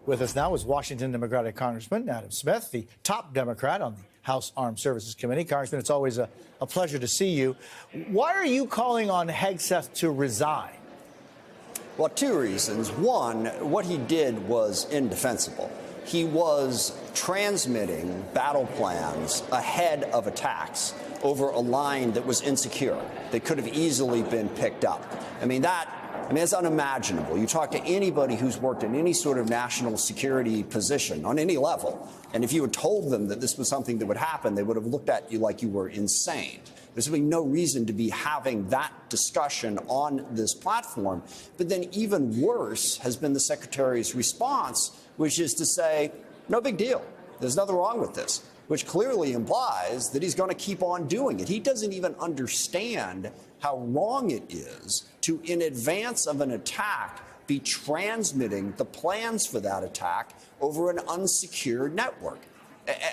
With us now is Washington Democratic Congressman Adam Smith, the top Democrat on the House Armed Services Committee. Congressman, it's always a pleasure to see you. Why are you calling on Hegseth to resign? Well, two reasons. One, what he did was indefensible. He was transmitting battle plans ahead of attacks over a line that was insecure, that could have easily been picked up. It's unimaginable. You talk to anybody who's worked in any sort of national security position on any level, and if you had told them that this was something that would happen, they would have looked at you like you were insane. There's really no reason to be having that discussion on this platform. But then even worse has been the Secretary's response, which is to say, no big deal. There's nothing wrong with this, which clearly implies that he's going to keep on doing it. He doesn't even understand how wrong it is to, in advance of an attack, be transmitting the plans for that attack over an unsecured network.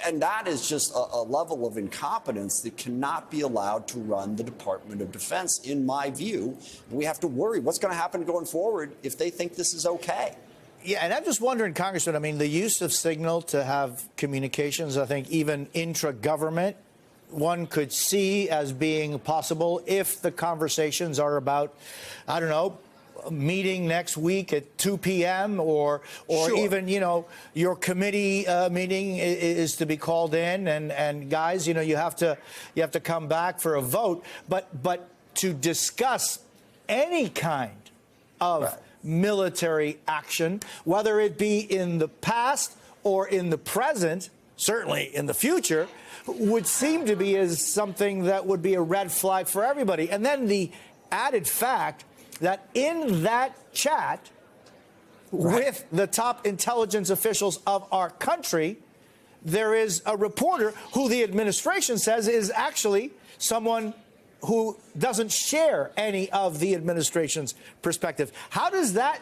And that is just a level of incompetence that cannot be allowed to run the Department of Defense, in my view. We have to worry what's going to happen going forward if they think this is okay. Yeah, and I'm just wondering, Congressman, the use of Signal to have communications, I think even intra-government, one could see as being possible if the conversations are about, I don't know, a meeting next week at 2 p.m. or sure. Even, your committee meeting is to be called in and guys, you have to come back for a vote. But to discuss any kind of right. military action, whether it be in the past or in the present, certainly in the future, would seem to be as something that would be a red flag for everybody. And then the added fact that in that chat right. with the top intelligence officials of our country, there is a reporter who the administration says is actually someone who doesn't share any of the administration's perspective. How does that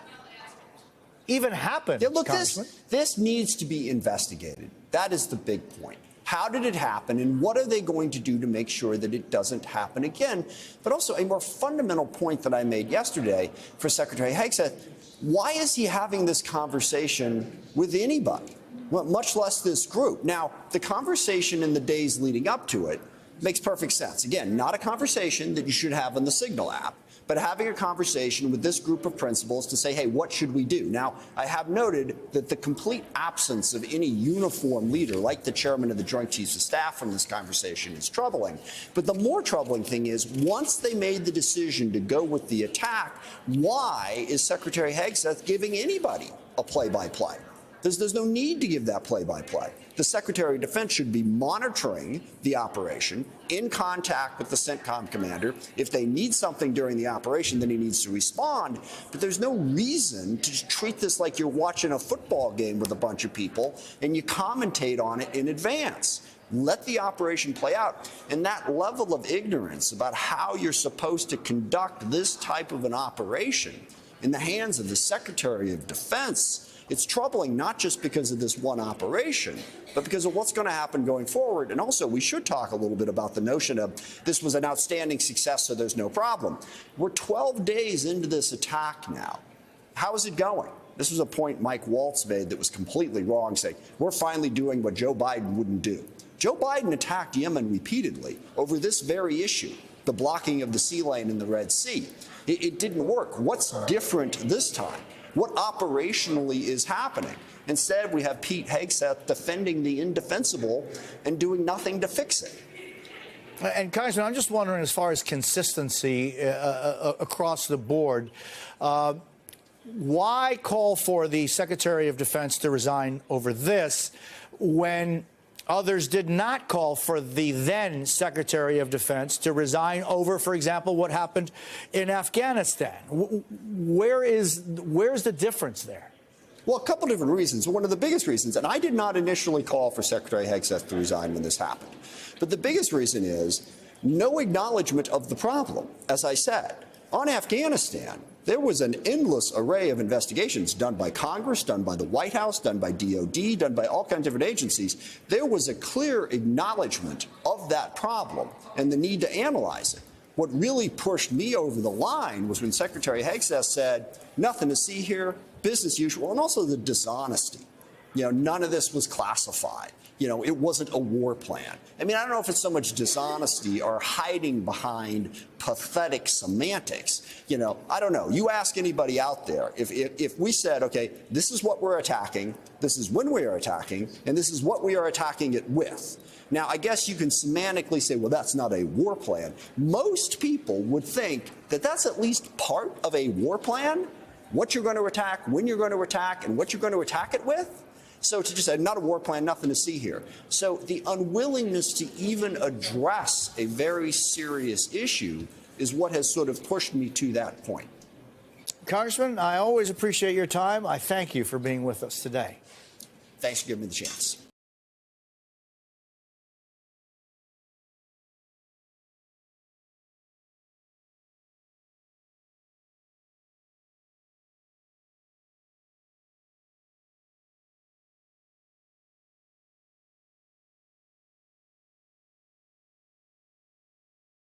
even happen? Yeah, look, this needs to be investigated. That is the big point. How did it happen, and what are they going to do to make sure that it doesn't happen again? But also a more fundamental point that I made yesterday for Secretary Hegseth, why is he having this conversation with anybody, well, much less this group? Now, the conversation in the days leading up to it makes perfect sense. Again, not a conversation that you should have on the Signal app, but having a conversation with this group of principals to say, hey, what should we do? Now, I have noted that the complete absence of any uniform leader, like the chairman of the Joint Chiefs of Staff from this conversation, is troubling. But the more troubling thing is, once they made the decision to go with the attack, why is Secretary Hegseth giving anybody a play-by-play? There's no need to give that play-by-play. The Secretary of Defense should be monitoring the operation, in contact with the CENTCOM commander. If they need something during the operation, then he needs to respond. But there's no reason to treat this like you're watching a football game with a bunch of people and you commentate on it in advance. Let the operation play out. And that level of ignorance about how you're supposed to conduct this type of an operation in the hands of the Secretary of Defense, it's troubling not just because of this one operation, but because of what's going to happen going forward. And also, we should talk a little bit about the notion of this was an outstanding success, so there's no problem. We're 12 days into this attack now. How is it going? This was a point Mike Waltz made that was completely wrong, saying we're finally doing what Joe Biden wouldn't do. Joe Biden attacked Yemen repeatedly over this very issue, the blocking of the sea lane in the Red Sea. It didn't work. What's different this time? What operationally is happening? Instead, we have Pete Hegseth defending the indefensible and doing nothing to fix it. And, Congressman, I'm just wondering, as far as consistency across the board, why call for the Secretary of Defense to resign over this when others did not call for the then Secretary of Defense to resign over, for example, what happened in Afghanistan? Where's the difference there? Well, a couple different reasons. One of the biggest reasons, and I did not initially call for Secretary Hegseth to resign when this happened, but the biggest reason is no acknowledgement of the problem. As I said, on Afghanistan, there was an endless array of investigations done by Congress, done by the White House, done by DOD, done by all kinds of different agencies. There was a clear acknowledgement of that problem and the need to analyze it. What really pushed me over the line was when Secretary Hegseth said, nothing to see here, business usual, and also the dishonesty. None of this was classified. It wasn't a war plan. I mean, I don't know if it's so much dishonesty or hiding behind pathetic semantics. I don't know. You ask anybody out there, if we said, okay, this is what we're attacking, this is when we are attacking, and this is what we are attacking it with. Now, I guess you can semantically say, well, that's not a war plan. Most people would think that that's at least part of a war plan, what you're going to attack, when you're going to attack, and what you're going to attack it with. So to just say, not a war plan, nothing to see here. So the unwillingness to even address a very serious issue is what has sort of pushed me to that point. Congressman, I always appreciate your time. I thank you for being with us today. Thanks for giving me the chance.